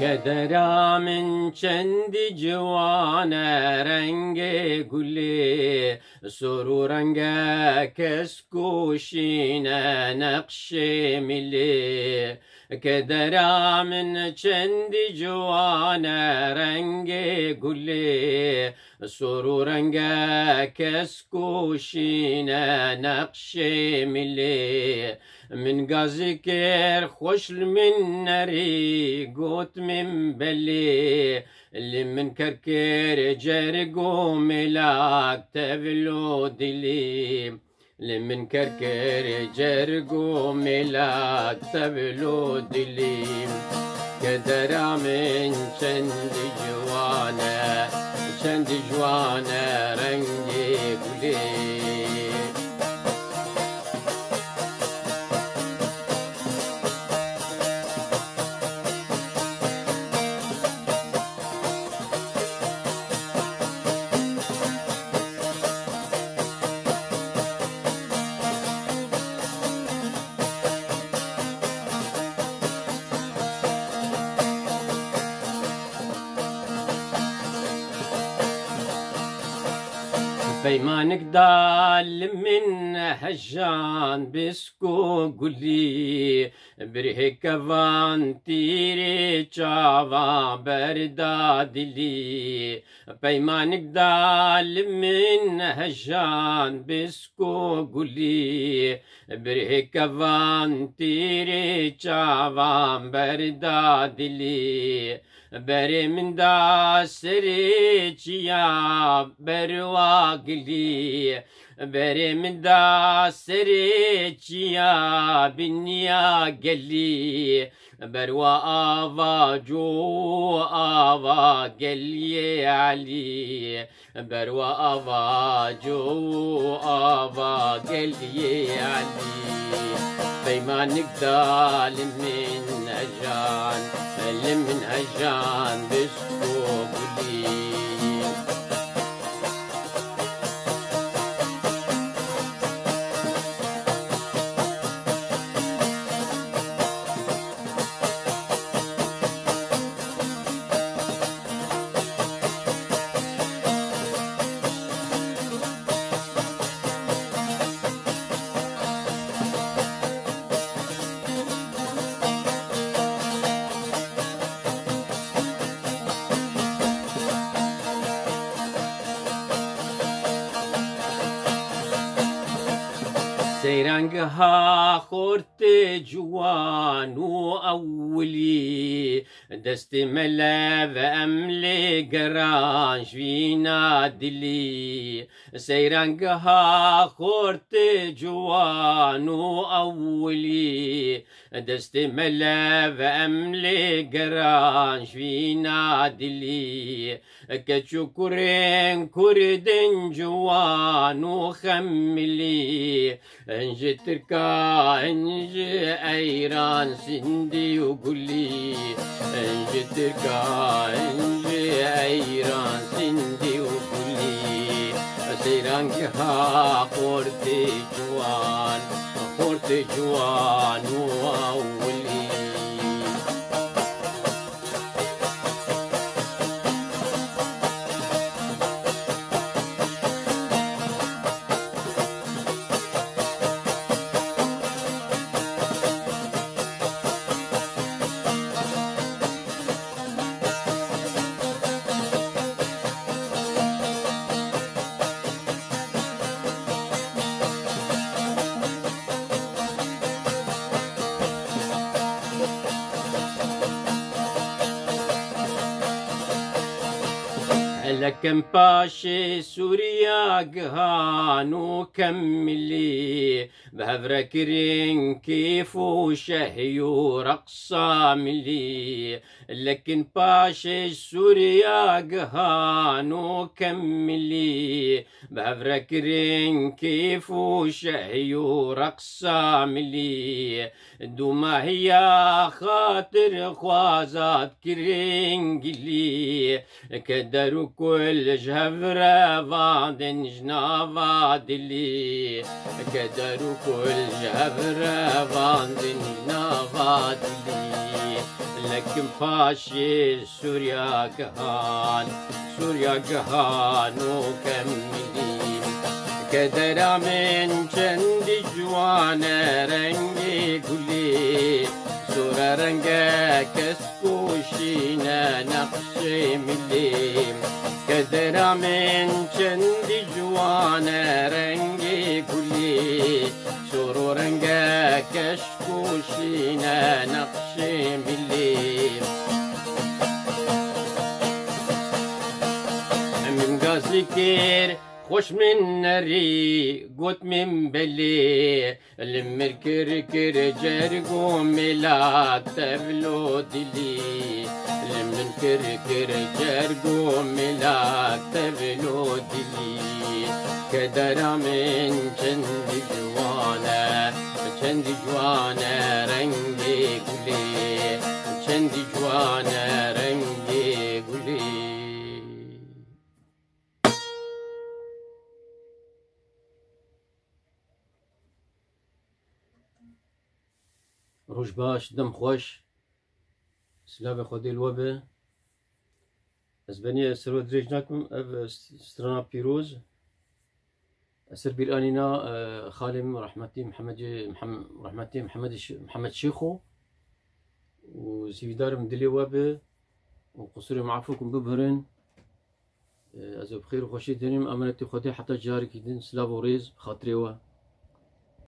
كدرا من چند جوانه رنگ گلی سرورنگه کس کوشینه نقش ملی كدرا من چند جوانه رنگ گلی سرورنگه کس کوشینه نقش ملی من قازي كير خوش من نري قوت من بلي اللي من كركير جرقو ملاك تبلو دلي اللي من كركير جرقو ملاك تبلو دلي كدرا من شند جوانا رنجي قولي بيمانك دال من هجان بسكو قولي برهك فان تيري چاوا بردا دلي بيمانك دال من هجان بسكو قولي برهك فان تيري چاوا بردا دلي بري من دا سريچيا برواقلي بري من دا سريچيا بنيا قلي بروا آوا جو آوا قلي علي بروا آوا جو آوا قلي علي بيمانك دال من أجان من أجان بسكوبلي سيرانقها خورت جوانو أولي دست ملاذ أملي قران شفينا دلي سيرانقها خورت جوانو أولي دست ملاذ أملي قران شفينا دلي كتشكرين كردن جوانو خملي انجي تركا انجي ايران سندي وقولي انجي تركا انجي ايران سندي وقولي سيران كها قورتي جوان واولي لكن باشي سوريا قهانو كملي بهفركرين كيف شهيو رقصة ملي لكن باشي سوريا قهانو كملي بهفركرين كيف شهيو رقصة ملي دوما هي خاطر خوازات كرينجلي كدرو كل جهفرة فاندن جنافا دلي كدرو كل جهفرة فاندن جنافا دلي لكن فاشي سوريا قهان وكملين كدر من چند جوان رنگی گلی سور رنگ کسکوشین نقش ملی كدر من چند جوان رنگی گلی سور رنگ کشکوشین نقش ملی من قصدي كتير خوش من نري قوت من بلي المركر جرقو ملاك تبلو دلي المنكر جرقو ملاك تبلو دلي كدر من چند جوانا رنگي قولي چند جوانا رنگي قولي روش باش دم خوش سلام خودی الوبه از بنی سرو دريج ناكم اف سترانا بيروز اسر بيرانينا خالم رحمتي محمد شيخو وسيدار مدلي وبه وقصوري معفوكم ببهرن از بخير وخوشي دنيم امانتي خودي حتى جاري كيدن سلاف وريز خاطري